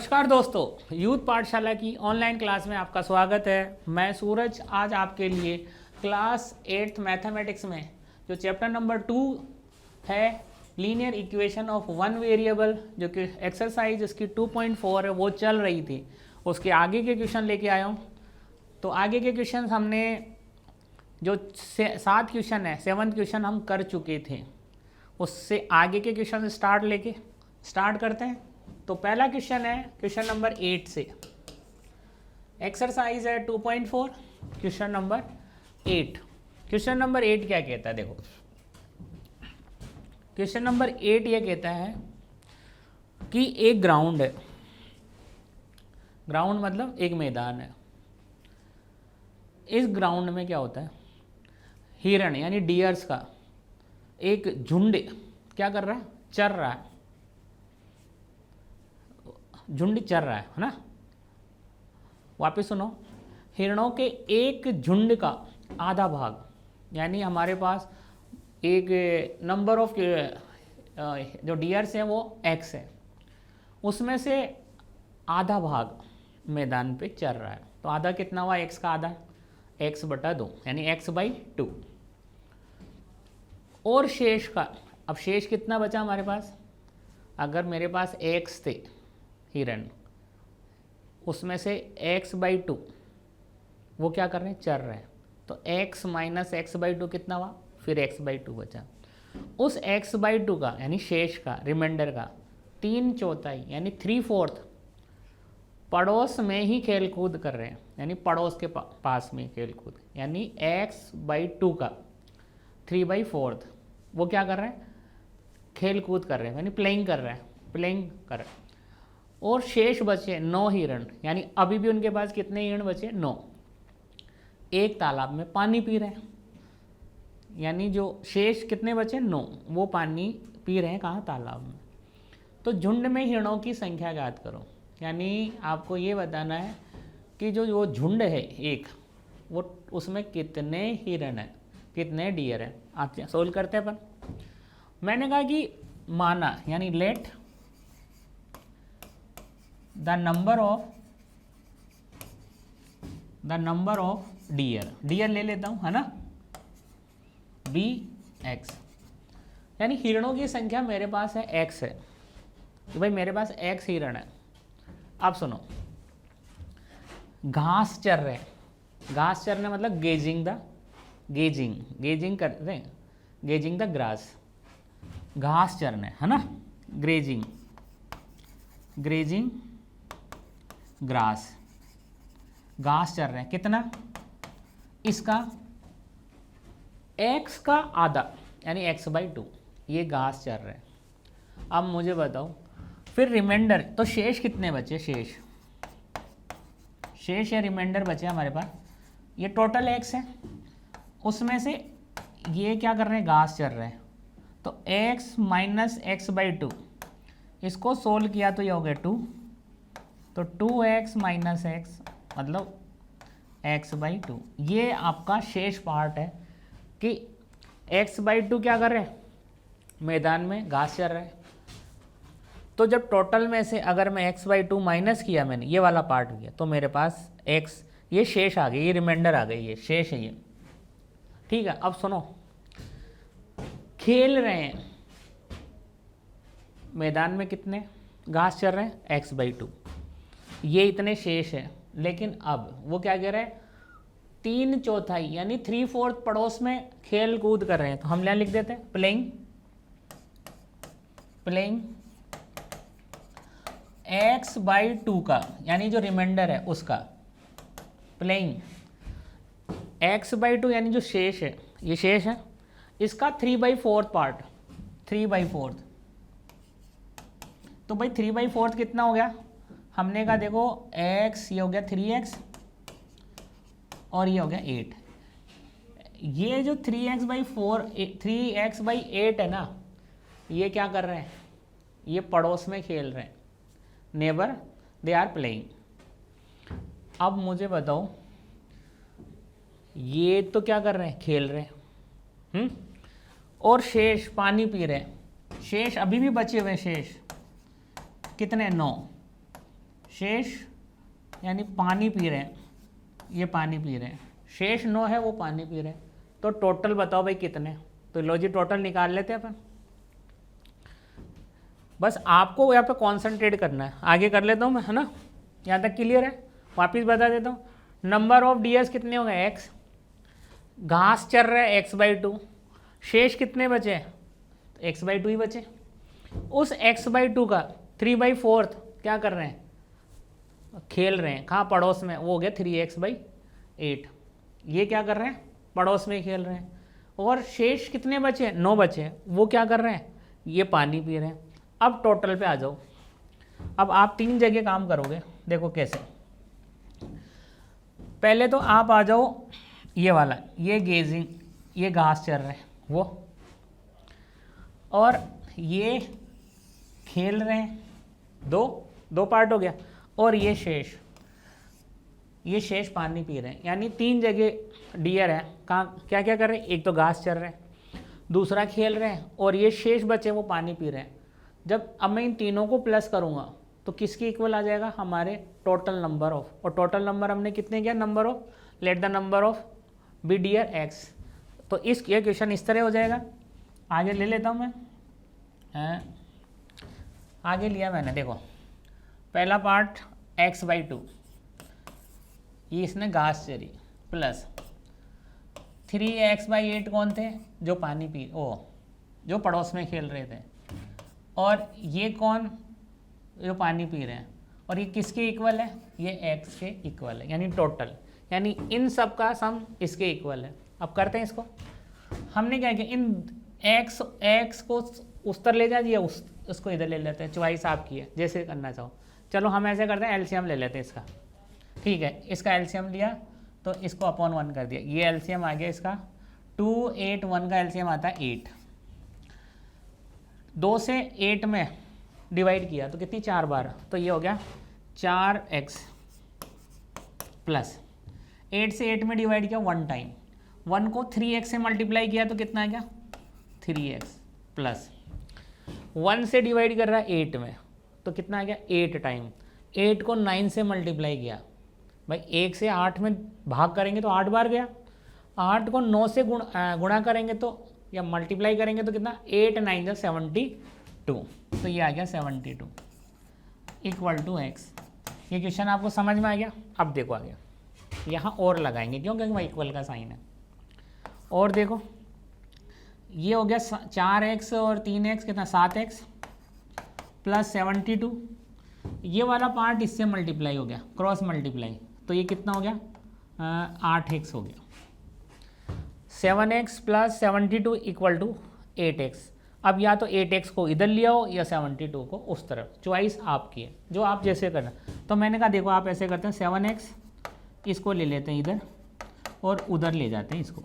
नमस्कार दोस्तों, यूथ पाठशाला की ऑनलाइन क्लास में आपका स्वागत है। मैं सूरज आज आपके लिए क्लास 8th मैथमेटिक्स में जो चैप्टर नंबर 2 है linear equation of one variable, जो कि एक्सरसाइज इसकी 2.4 है, वो चल रही थी। उसके आगे के क्वेश्चन लेके आया हूँ। तो आगे के क्वेश्चन हमने जो 7 क्वेश्चन है, 7th क्वेश्चन हम कर चुके थे। उससे आगे के क्वेश्चन स्टार्ट करते हैं। तो पहला क्वेश्चन है क्वेश्चन नंबर 8 से, एक्सरसाइज है 2.4, क्वेश्चन नंबर 8। क्वेश्चन नंबर 8 क्या कहता है, देखो क्वेश्चन नंबर 8 ये कहता है कि एक ग्राउंड है, ग्राउंड मतलब एक मैदान है। इस ग्राउंड में क्या होता है, हिरण यानी डियर्स का एक झुंड क्या कर रहा है, चर रहा है, झुंड चर रहा है ना। वापस सुनो, हिरणों के एक झुंड का आधा भाग, यानी हमारे पास एक नंबर ऑफ जो डियर्स हैं वो x है, उसमें से आधा भाग मैदान पे चर रहा है। तो आधा कितना हुआ, x का आधा, x/2 यानी x/2। और शेष का, अब शेष कितना बचा हमारे पास, अगर मेरे पास x थे हिरण, उसमें से x/2 वो क्या कर रहे हैं, चर रहे हैं। तो x - x/2 कितना हुआ, फिर x/2 बचा। उस x/2 का यानी शेष का, रिमाइंडर का 3/4 यानी 3/4 पड़ोस में ही खेल कूद कर रहे हैं, यानी पड़ोस के पास में खेल कूद, यानी x/2 का 3/4 वो क्या कर रहे हैं, खेल कूद कर रहे हैं, यानी प्लेइंग कर रहे हैं। और शेष बचे 9 हिरण, यानी अभी भी उनके पास कितने हिरण बचे, 9। एक तालाब में पानी पी रहे हैं, यानी जो शेष कितने बचे, 9, वो पानी पी रहे हैं कहाँ, तालाब में। तो झुंड में हिरणों की संख्या ज्ञात करो, यानी आपको ये बताना है कि जो वो झुंड है एक, वो उसमें कितने हिरण हैं, कितने डियर हैं। आप सोल्व करते हैं अपन। मैंने कहा कि माना, यानी late the number of dear ले लेता हूं, है ना, bx, यानी हिरणों की संख्या मेरे पास है x है, तो भाई मेरे पास x हिरण है। अब सुनो, घास चर रहे हैं, घास चरने मतलब गेजिंग कर रहे हैं, गेजिंग द ग्रास, घास चरने, है ना, ग्रेजिंग ग्रास, घास चर रहे हैं। कितना, इसका x का आधा यानी x/2 ये घास चर रहे हैं। अब मुझे बताओ फिर रिमाइंडर, तो शेष कितने बचे, शेष या रिमाइंडर बचे हमारे पास, ये टोटल x है, उसमें से ये क्या कर रहे हैं, घास चर रहे हैं। तो x - x/2 इसको सोल्व किया तो ये हो गया 2, तो 2x - x मतलब x/2। ये आपका शेष पार्ट है कि x/2 क्या कर रहे हैं, मैदान में घास चर रहे हैं। तो जब टोटल में से अगर मैं x/2 माइनस किया, मैंने ये वाला पार्ट किया, तो मेरे पास x, ये शेष आ गई, ये रिमाइंडर आ गई, ये शेष है ये, ठीक है। अब सुनो, खेल रहे हैं मैदान में, कितने घास चर रहे हैं, x/2, ये इतने शेष है। लेकिन अब वो क्या कह रहे हैं, 3/4 यानी 3/4 पड़ोस में खेल कूद कर रहे हैं। तो हम यहाँ लिख देते हैं प्लेइंग x/2 का, यानी जो रिमाइंडर है उसका, प्लेइंग x/2 यानी जो शेष है, ये शेष है, इसका 3/4 पार्ट, 3/4। तो भाई 3/4 कितना हो गया, हमने कहा देखो x, ये हो गया 3x और ये हो गया 8। ये जो 3x/8 है ना, ये क्या कर रहे हैं, ये पड़ोस में खेल रहे हैं, नेबर दे आर प्लेइंग। अब मुझे बताओ, ये तो क्या कर रहे हैं, खेल रहे हैं, और शेष पानी पी रहे हैं, शेष अभी भी बचे हुए शेष कितने, 9। शेष यानी पानी पी रहे हैं, ये पानी पी रहे हैं, शेष 9 है वो पानी पी रहे हैं। तो टोटल बताओ भाई कितने, तो लो जी टोटल निकाल लेते हैं अपन। बस आपको यहाँ पे कॉन्सेंट्रेट करना है, आगे कर लेता हूँ मैं, है ना, यहाँ तक क्लियर है। वापिस बता देता हूँ, नंबर ऑफ डियर्स कितने हो गए x, घास चर रहा है x/2, शेष कितने बचे, x/2 ही बचे। उस x/2 का 3/4 क्या कर रहे हैं, खेल रहे हैं, कहाँ, पड़ोस में, वो हो गया 3x/8। ये क्या कर रहे हैं, पड़ोस में खेल रहे हैं। और शेष कितने बचे, 9 बचे, वो क्या कर रहे हैं, ये पानी पी रहे हैं। अब टोटल पे आ जाओ। अब आप 3 जगह काम करोगे, देखो कैसे। पहले तो आप आ जाओ ये वाला, ये गेजिंग, ये घास चर रहे हैं वो, और ये खेल रहे हैं, दो पार्ट हो गया। और ये शेष पानी पी रहे हैं, यानी 3 जगह डियर है। कहाँ क्या क्या कर रहे हैं, एक तो घास चर रहे हैं, दूसरा खेल रहे हैं, और ये शेष बचे वो पानी पी रहे हैं। जब अब मैं इन तीनों को प्लस करूँगा तो किसकी इक्वल आ जाएगा, हमारे टोटल नंबर ऑफ। और टोटल नंबर हमने कितने किया, number of, let the number of be dear x. तो इस ये क्वेश्चन इस तरह हो जाएगा। आगे ले लेता हूँ मैं, आगे लिया मैंने, देखो पहला पार्ट x/2, ये इसने घास चरी, प्लस 3x/8 कौन थे, जो पानी पी, जो पड़ोस में खेल रहे थे, और ये कौन, जो पानी पी रहे हैं। और ये किसके इक्वल है, ये x के इक्वल है, यानी टोटल, यानी इन सब का सम इसके इक्वल है। अब करते हैं इसको। हमने क्या किया, इन x को उस तरह ले जाइए, उसको इधर ले लेते हैं, चॉइस आपकी है, जैसे करना चाहो। चलो हम ऐसे करते हैं, एलसीएम ले लेते हैं इसका, ठीक है। इसका एलसीएम लिया तो इसको अपॉन 1 कर दिया, ये एलसीएम आ गया इसका 2, 8, 1 का एलसीएम आता है 8। 2 से 8 में डिवाइड किया तो कितनी, 4 बार, तो ये हो गया 4x, प्लस 8 से 8 में डिवाइड किया 1 टाइम, 1 को 3x से मल्टीप्लाई किया तो कितना आ गया 3x, प्लस 1 से डिवाइड कर रहा है 8 में तो कितना आ गया 8 टाइम, 8 को 9 से मल्टीप्लाई किया, भाई 1 से 8 में भाग करेंगे तो 8 बार गया, 8 को 9 से गुणा करेंगे तो, या मल्टीप्लाई करेंगे तो कितना, 8 9 जा 72, तो ये आ गया 72 इक्वल टू x। ये क्वेश्चन आपको समझ में आ गया। अब देखो आगे, यहाँ और लगाएंगे, क्यों, क्योंकि वहाँ इक्वल का साइन है। और देखो ये हो गया 4x और 3x कितना, 7x प्लस 72, ये वाला पार्ट इससे मल्टीप्लाई हो गया, क्रॉस मल्टीप्लाई, तो ये कितना हो गया 8x हो गया। 7x plus 72 equal to 8x। अब या तो 8x को इधर लिया हो या 72 को उस तरफ, चॉइस आपकी है, जो आप जैसे करना। तो मैंने कहा देखो आप ऐसे करते हैं, 7x इसको ले लेते हैं इधर और उधर ले जाते हैं इसको,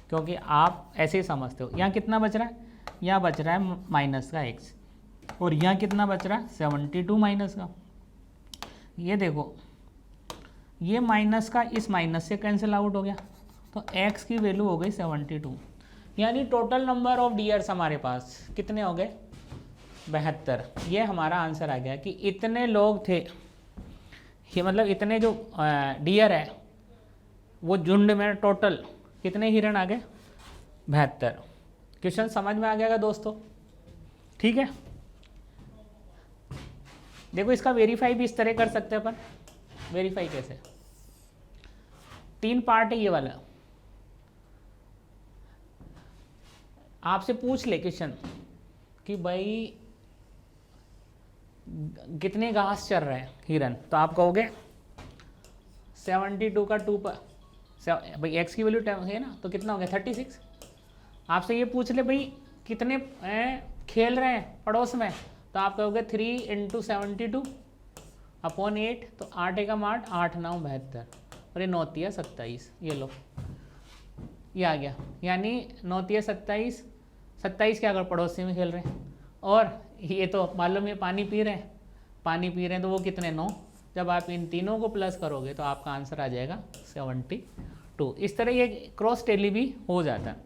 क्योंकि आप ऐसे ही समझते हो। यहाँ कितना बच रहा है, यहाँ बच रहा है माइनस का x, और यहाँ कितना बच रहा है 72 माइनस का। ये देखो ये माइनस का इस माइनस से कैंसिल आउट हो गया, तो x की वैल्यू हो गई 72, यानी टोटल नंबर ऑफ डियर्स हमारे पास कितने हो गए 72। ये हमारा आंसर आ गया कि इतने लोग थे, ये मतलब इतने जो डियर है वो झुंड में टोटल कितने हिरण आ गए 72। क्वेश्चन समझ में आ गया दोस्तों, ठीक है। देखो इसका वेरीफाई भी इस तरह कर सकते हैं अपन। वेरीफाई कैसे, 3 पार्ट है ये वाला, आपसे पूछ ले क्वेश्चन कि भाई कितने घास चर रहे हैं हिरन, तो आप कहोगे 72 का 2 पर, भाई x की वैल्यू है ना, तो कितना हो गया 36। आपसे ये पूछ ले भाई कितने खेल रहे हैं पड़ोस में, तो आप कहोगे 3 × 72 अपॉन 8, तो 8 एकम 8, 8 9 72, और ये 9 3 27, ये लो ये आ गया, यानी 9 3 27, 27 क्या कर पड़ोसी में खेल रहे हैं, और ये तो मालूम है पानी पी रहे हैं, तो वो कितने 9। जब आप इन तीनों को प्लस करोगे तो आपका आंसर आ जाएगा 72। इस तरह ये क्रॉस टेली भी हो जाता है।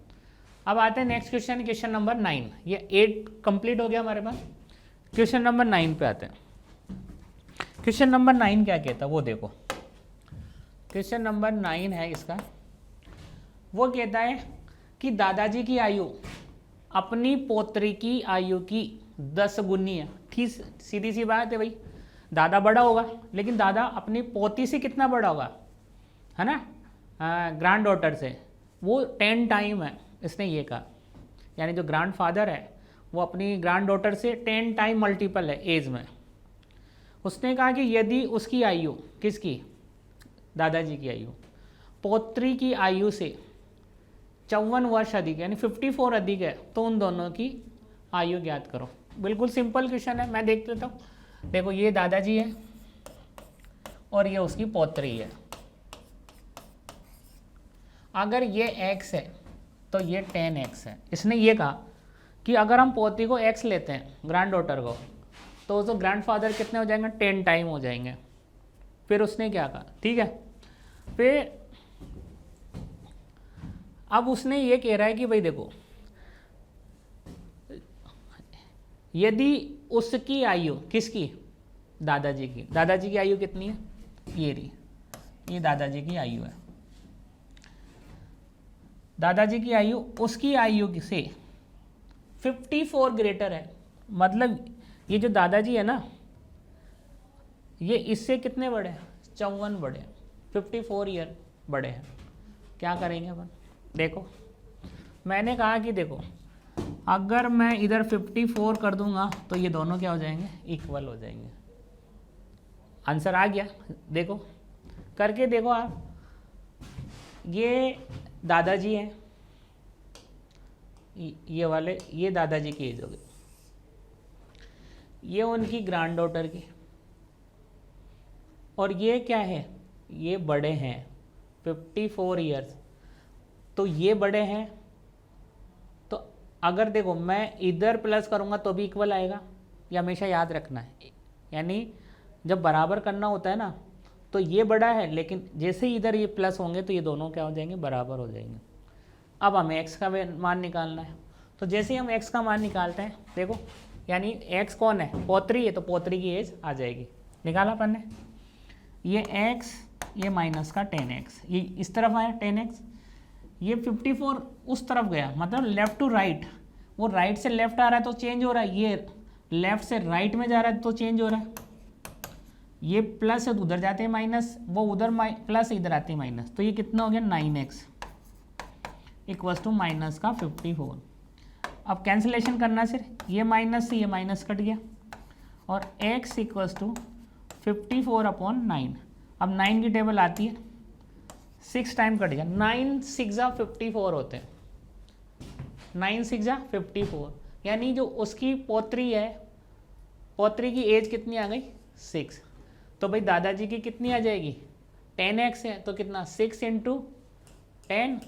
अब आते हैं नेक्स्ट क्वेश्चन, क्वेश्चन नंबर 9। ये 8 कंप्लीट हो गया हमारे पास, क्वेश्चन नंबर 9 पे आते हैं। क्वेश्चन नंबर 9 क्या कहता है वो देखो। क्वेश्चन नंबर 9 है इसका, वो कहता है कि दादाजी की आयु अपनी पोत्री की आयु की 10 गुनी है। ठीक, सीधी सी बात है भाई, दादा बड़ा होगा लेकिन दादा अपनी पोती से कितना बड़ा होगा, है ना, ग्रैंड डॉटर से, वो 10 टाइम है, इसने ये कहा। यानी जो ग्रैंड फादर है वो अपनी ग्रैंड डॉटर से 10 टाइम मल्टीपल है एज में। उसने कहा कि यदि उसकी आयु, किसकी, दादाजी की आयु, पौत्री की आयु से 54 वर्ष अधिक यानी 54 अधिक है, तो उन दोनों की आयु ज्ञात करो। बिल्कुल सिंपल क्वेश्चन है, मैं देख लेता हूँ। देखो ये दादाजी है और ये उसकी पौत्री है। अगर ये x है तो ये 10x है। इसने ये कहा कि अगर हम पोती को x लेते हैं, ग्रैंड डॉटर को, तो उसको ग्रैंड फादर कितने हो जाएंगे, 10 टाइम हो जाएंगे। फिर उसने क्या कहा, ठीक है, फिर अब उसने ये कह रहा है कि भाई देखो, यदि उसकी आयु, किसकी, दादाजी की, दादाजी की आयु कितनी है, ये रही, ये दादाजी की आयु है। दादाजी की आयु उसकी आयु से 54 ग्रेटर है, मतलब ये जो दादाजी है ना, ये इससे कितने बड़े हैं, 54 बड़े हैं, 54 ईयर बड़े हैं। क्या करेंगे अपन, देखो मैंने कहा कि देखो अगर मैं इधर 54 कर दूंगा तो ये दोनों क्या हो जाएंगे, इक्वल हो जाएंगे। आंसर आ गया, देखो करके देखो आप। ये दादाजी हैं, ये वाले, ये दादाजी की एज हो गई, ये उनकी ग्रैंड डॉटर की, और ये क्या है, ये बड़े हैं 54 ईयर्स, तो ये बड़े हैं। तो अगर देखो मैं इधर प्लस करूँगा तो भी इक्वल आएगा, ये हमेशा याद रखना है। यानी जब बराबर करना होता है ना, तो ये बड़ा है, लेकिन जैसे ही इधर ये प्लस होंगे तो ये दोनों क्या हो जाएंगे, बराबर हो जाएंगे। अब हमें x का मान निकालना है, तो जैसे ही हम x का मान निकालते हैं, देखो यानी x कौन है, पौत्री है, तो पौत्री की एज आ जाएगी। निकाला अपन ने, ये x, ये माइनस का 10x, ये इस तरफ आया 10x, ये 54 उस तरफ गया, मतलब लेफ़्ट टू राइट, वो राइट से लेफ़्ट आ रहा है तो चेंज हो रहा है, ये लेफ़्ट से राइट में जा रहा है तो चेंज हो रहा है। ये प्लस है तो उधर जाते हैं माइनस, वो उधर प्लस, इधर आते हैं माइनस, तो ये कितना हो गया 9x इक्वल्स टू माइनस का 54। अब कैंसिलेशन करना सिर्फ, ये माइनस से ये माइनस कट गया, और x इक्वल्स टू 54/9। अब 9 की टेबल आती है, 6 टाइम कट गया, 9 6 54 होते हैं, 9 6 54, यानी जो उसकी पौत्री है, पौत्री की एज कितनी आ गई, 6। तो भाई दादाजी की कितनी आ जाएगी, 10x है, तो कितना 6 × 10,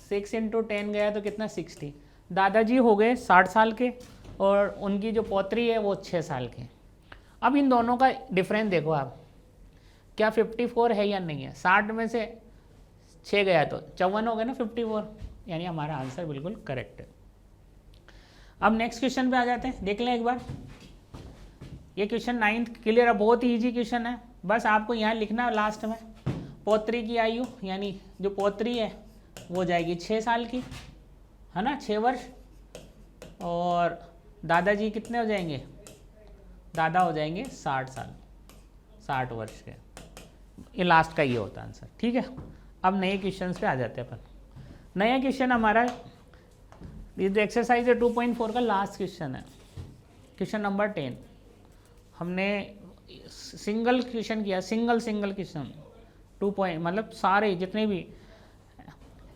6 × 10 गया तो कितना 60। दादाजी हो गए 60 साल के और उनकी जो पौत्री है वो 6 साल के। अब इन दोनों का डिफरेंस देखो आप, क्या 54 है या नहीं है, 60 में से 6 गया तो 54 हो गया ना 54, यानी हमारा आंसर बिल्कुल करेक्ट है। अब नेक्स्ट क्वेश्चन पे आ जाते हैं, देख लें एक बार। ये क्वेश्चन 9th क्लियर है, बहुत ही ईजी क्वेश्चन है, बस आपको यहाँ लिखना लास्ट में, पौत्री की आयु, यानी जो पौत्री है वो जाएगी 6 साल की, है ना, 6 वर्ष, और दादाजी कितने हो जाएंगे, दादा हो जाएंगे 60 साल, 60 वर्ष के। ये लास्ट का ये होता है आंसर, ठीक है। अब नए क्वेश्चन पे आ जाते हैं अपन। नया क्वेश्चन हमारा ये जो एक्सरसाइज है 2.4 का लास्ट क्वेश्चन है, क्वेश्चन नंबर 10। हमने सिंगल क्वेश्चन किया, सिंगल क्वेश्चन 2 पॉइंट, मतलब सारे जितने भी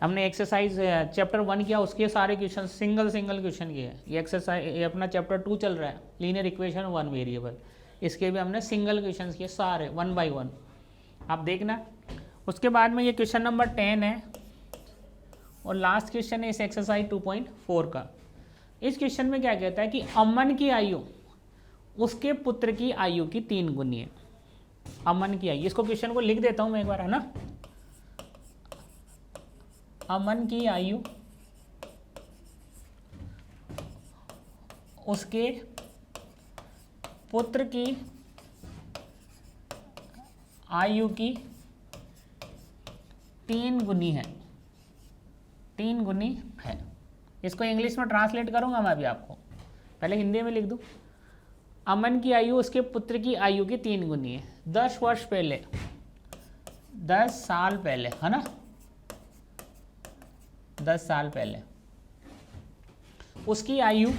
हमने एक्सरसाइज चैप्टर 1 किया उसके सारे क्वेश्चन सिंगल क्वेश्चन किए। ये एक्सरसाइज, ये अपना चैप्टर 2 चल रहा है, लीनियर इक्वेशन 1 वेरिएबल, इसके भी हमने सिंगल क्वेश्चन किए सारे 1 by 1, आप देखना। उसके बाद में ये क्वेश्चन नंबर 10 है और लास्ट क्वेश्चन है इस एक्सरसाइज 2.4 का। इस क्वेश्चन में क्या कहता है कि अमन की आयु उसके पुत्र की आयु की 3 गुनी है। अमन की आयु, इसको क्वेश्चन को लिख देता हूं मैं एक बार, है ना। अमन की आयु उसके पुत्र की आयु की 3 गुनी है, 3 गुनी है। इसको इंग्लिश में ट्रांसलेट करूंगा मैं अभी आपको, पहले हिंदी में लिख दूं। अमन की आयु उसके पुत्र की आयु की 3 गुनी है। 10 वर्ष पहले, 10 साल पहले, है ना, 10 साल पहले उसकी आयु,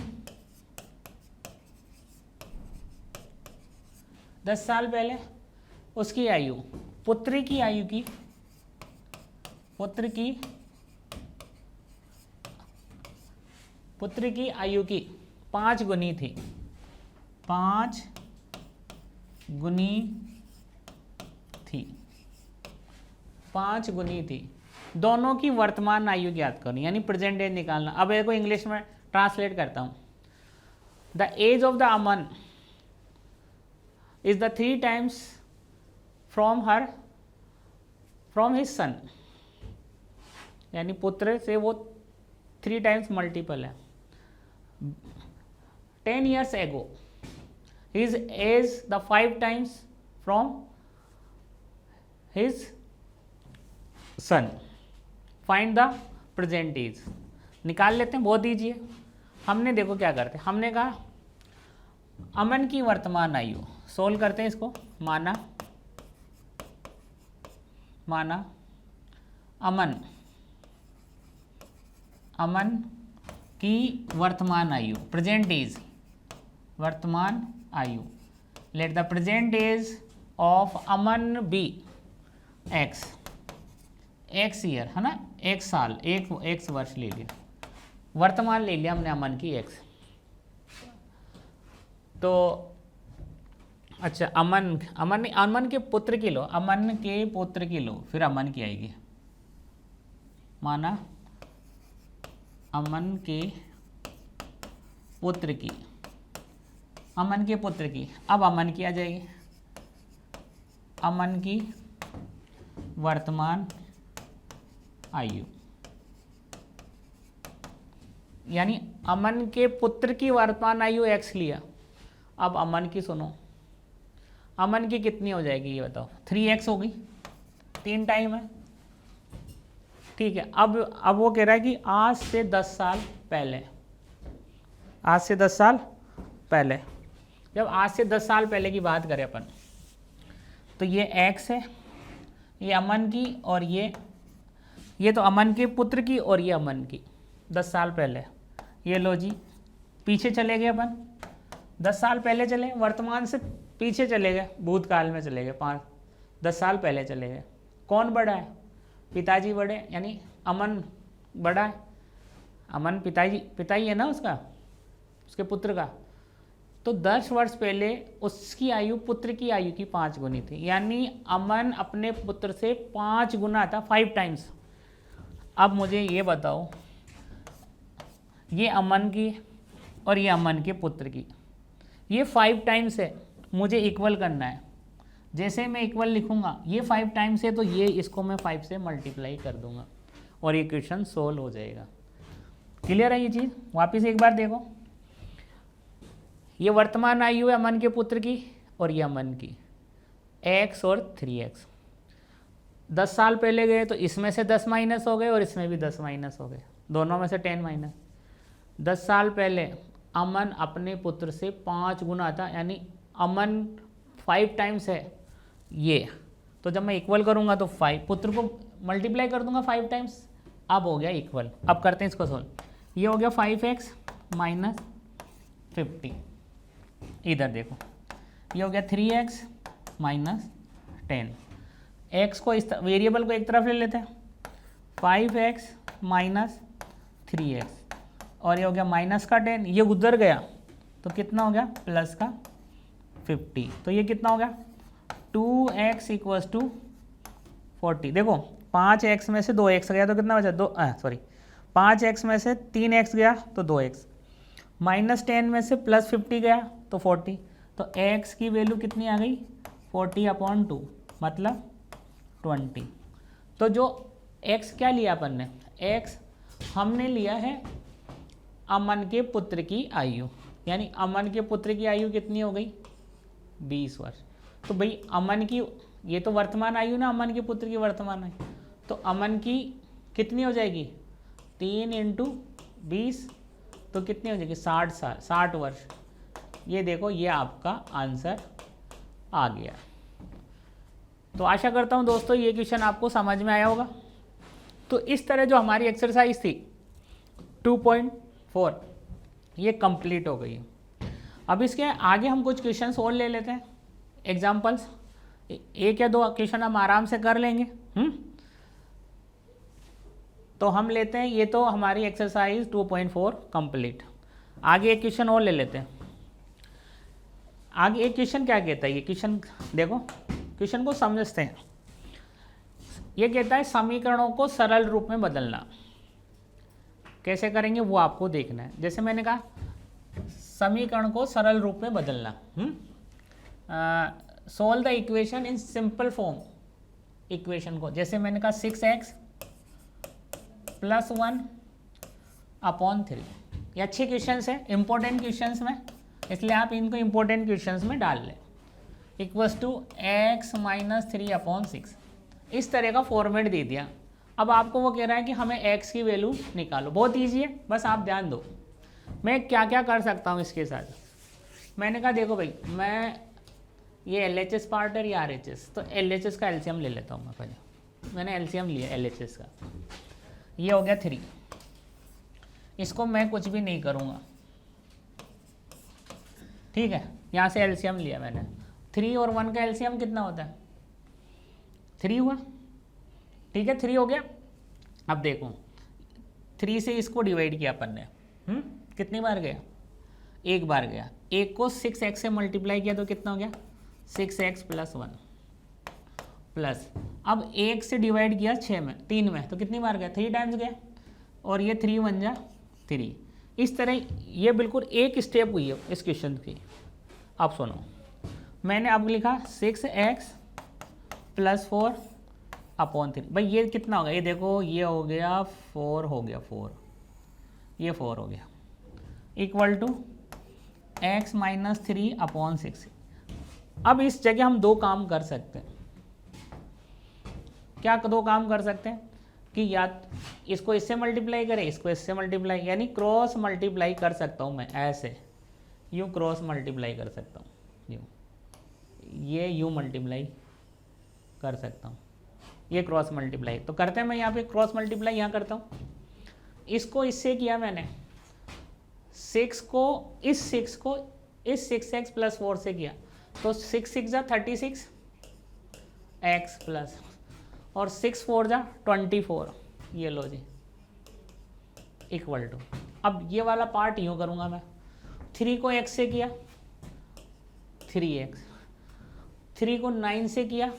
10 साल पहले उसकी आयु पुत्र की आयु की, पुत्र की आयु की 5 गुनी थी, 5 गुनी थी, 5 गुनी थी। दोनों की वर्तमान आयु ज्ञात करनी, यानी प्रेजेंट एज निकालना। अब इसको इंग्लिश में ट्रांसलेट करता हूं। The age of the Aman is the 3 times from his son, यानी पुत्र से वो 3 टाइम्स मल्टीपल है। 10 years ago his age the 5 times from his son, find the present age। निकाल लेते हैं, बहुत ईजी है। हमने देखो क्या करते हैं, हमने कहा अमन की वर्तमान आयु, सोल्व करते हैं इसको। माना अमन की वर्तमान आयु, प्रेजेंट एज, वर्तमान आयु। Let the present age of Aman be x year, है ना, 1 साल, एक वर्ष ले लिया, वर्तमान ले लिया हमने अमन की एक्स। तो अच्छा, अमन के पुत्र की लो, अमन के पुत्र की लो, फिर अमन की आएगी। माना अमन के पुत्र की, अब अमन की आ जाएगी, अमन की वर्तमान आयु, यानी अमन के पुत्र की वर्तमान आयु x लिया। अब अमन की सुनो, अमन की कितनी हो जाएगी ये बताओ? 3x होगी, 3 टाइम है, ठीक है। अब वो कह रहा है कि आज से 10 साल पहले, आज से 10 साल पहले, जब आज से 10 साल पहले की बात करें अपन, तो ये x है, ये अमन की, और ये तो अमन के पुत्र की, और ये अमन की 10 साल पहले। ये लो जी, पीछे चले गए अपन, 10 साल पहले चले, वर्तमान से पीछे चले गए, भूतकाल में चले गए, 10 साल पहले चले गए। कौन बड़ा है? पिताजी बड़े, यानी अमन बड़ा है। अमन पिताजी है ना उसका, उसके पुत्र का। तो 10 वर्ष पहले उसकी आयु पुत्र की आयु की 5 गुनी थी, यानी अमन अपने पुत्र से 5 गुना था, 5 टाइम्स। अब मुझे ये बताओ, ये अमन की और ये अमन के पुत्र की, ये 5 टाइम्स है, मुझे इक्वल करना है। जैसे मैं इक्वल लिखूंगा, ये 5 टाइम्स है, तो ये इसको मैं 5 से मल्टीप्लाई कर दूंगा और ये क्वेश्चन सोल्व हो जाएगा। क्लियर है ये चीज़? वापस एक बार देखो, ये वर्तमान आयु है अमन के पुत्र की, और ये अमन की, x और 3x। 10 साल पहले गए तो इसमें से 10 माइनस हो गए और इसमें भी 10 माइनस हो गए, दोनों में से 10 माइनस। 10 साल पहले अमन अपने पुत्र से 5 गुना था, यानी अमन 5 टाइम्स है ये। तो जब मैं इक्वल करूँगा तो 5, पुत्र को मल्टीप्लाई कर दूंगा 5 टाइम्स, अब हो गया इक्वल। अब करते हैं इसको सोल्व। ये हो गया 5x माइनस 50, इधर देखो, ये हो गया 3x माइनस 10। x को इस वेरिएबल को एक तरफ ले लेते हैं, 5x माइनस 3x, और ये हो गया माइनस का 10, ये उधर गया तो कितना हो गया? प्लस का 50। तो ये कितना हो गया? 2x equals to 40। देखो 5x में से 2x गया तो कितना बचा? 5x में से 3x गया तो 2x, माइनस 10 में से प्लस 50 गया तो 40। तो x की वैल्यू कितनी आ गई? 40/2, मतलब 20। तो जो x क्या लिया अपन ने? x हमने लिया है अमन के पुत्र की आयु, यानी अमन के पुत्र की आयु कितनी हो गई? 20 वर्ष। तो भाई अमन की ये तो वर्तमान आयु ना, अमन के पुत्र की वर्तमान आयु, तो अमन की कितनी हो जाएगी 3 × 20, तो कितनी हो जाएगी 60 साल, 60 वर्ष। ये देखो ये आपका आंसर आ गया। तो आशा करता हूँ दोस्तों ये क्वेश्चन आपको समझ में आया होगा। तो इस तरह जो हमारी एक्सरसाइज थी 2.4 ये कंप्लीट हो गई। अब इसके आगे हम कुछ क्वेश्चंस और ले लेते हैं, एग्जांपल्स, 1 या 2 क्वेश्चन हम आराम से कर लेंगे। तो हम लेते हैं, ये तो हमारी एक्सरसाइज 2.4 कंप्लीट। आगे एक क्वेश्चन और ले लेते हैं। आगे एक क्वेश्चन क्या कहता है, ये क्वेश्चन देखो, क्वेश्चन को समझते हैं। ये कहता है समीकरणों को सरल रूप में बदलना। कैसे करेंगे वो आपको देखना है। जैसे मैंने कहा समीकरण को सरल रूप में बदलना, solve the equation in simple form. Equation को जैसे मैंने कहा 6x + 1/3। ये अच्छे क्वेश्चंस है, इंपॉर्टेंट क्वेश्चंस में, इसलिए आप इनको इंपॉर्टेंट क्वेश्चंस में डाल लें। Equals to x - 3/6। इस तरह का फॉर्मेट दे दिया। अब आपको वो कह रहा है कि हमें x की वैल्यू निकालो। बहुत ईजी है, बस आप ध्यान दो। मैं क्या क्या कर सकता हूँ इसके साथ। मैंने कहा देखो भाई, मैं ये LHS पार्ट है या RHS, तो LHS का LCM ले लेता हूँ मैं पहले। मैंने LCM लिया LHS का, ये हो गया 3। इसको मैं कुछ भी नहीं करूँगा, ठीक है। यहाँ से LCM लिया मैंने, 3 और 1 का LCM कितना होता है 3 हुआ, ठीक है। 3 हो गया। अब देखो 3 से इसको डिवाइड किया अपन ने, कितनी बार गया, 1 बार गया। 1 को 6x से मल्टीप्लाई किया तो कितना हो गया 6x + 1 प्लस, अब 1 से डिवाइड किया 3 में तो कितनी बार गया 3 टाइम्स गया, और ये 3 × 1 = 3। इस तरह ये बिल्कुल एक स्टेप हुई है इस क्वेश्चन की। अब सुनो, मैंने अब लिखा 6x + 4/3। भाई ये कितना होगा, ये देखो ये हो गया 4, हो गया 4, ये 4 हो गया, इक्वल टू x - 3/6। अब इस जगह हम 2 काम कर सकते हैं। क्या 2 काम कर सकते हैं कि या इसको इससे मल्टीप्लाई करें, इसको इससे मल्टीप्लाई, यानी क्रॉस मल्टीप्लाई कर सकता हूँ मैं। ऐसे यूँ क्रॉस मल्टीप्लाई कर सकता हूँ, यूँ, ये यूँ मल्टीप्लाई कर सकता हूँ, ये क्रॉस मल्टीप्लाई तो करते हैं। मैं यहाँ पे क्रॉस मल्टीप्लाई यहाँ करता हूँ। इसको इससे किया मैंने, 6 को इस 6x + 4 से किया, तो 6 × 6 = 36 x प्लस, और 6 × 4 = 24। ये लो जी, इक्वल टू, अब ये वाला पार्ट यूँ करूँगा मैं। 3 को x से किया 3x, 3 को 9 से किया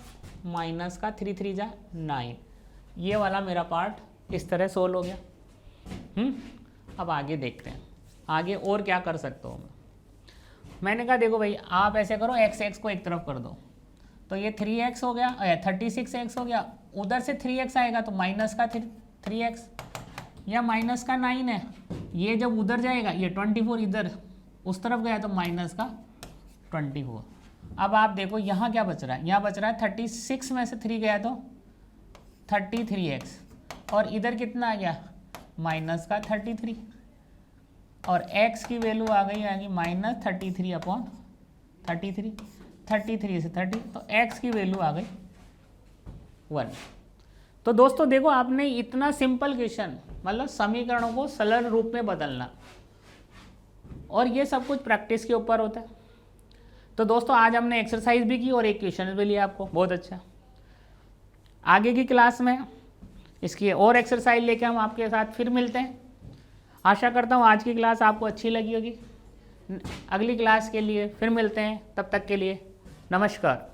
माइनस का 3 × 3 = 9। ये वाला मेरा पार्ट इस तरह सोल्व हो गया। अब आगे देखते हैं, आगे और क्या कर सकता हूँ मैं। मैंने कहा देखो भाई, आप ऐसे करो, x को एक तरफ कर दो, तो ये 3x हो गया, 36x हो गया। उधर से 3x आएगा तो माइनस का 3x, या माइनस का 9 है, ये जब उधर जाएगा, ये 24 इधर उस तरफ गया तो माइनस का 24। अब आप देखो यहाँ क्या बच रहा है, यहाँ बच रहा है 36 में से 3 गया तो 33x, और इधर कितना आ गया माइनस का 33, और x की वैल्यू आ गई -33/33, 33 से 30, तो x की वैल्यू आ गई 1। तो दोस्तों देखो, आपने इतना सिंपल क्वेश्चन, मतलब समीकरणों को सरल रूप में बदलना, और ये सब कुछ प्रैक्टिस के ऊपर होता है। तो दोस्तों आज हमने एक्सरसाइज भी की और एक क्वेश्चन भी लिया आपको, बहुत अच्छा। आगे की क्लास में इसकी और एक्सरसाइज लेके हम आपके साथ फिर मिलते हैं। आशा करता हूँ आज की क्लास आपको अच्छी लगी होगी। अगली क्लास के लिए फिर मिलते हैं, तब तक के लिए नमस्कार।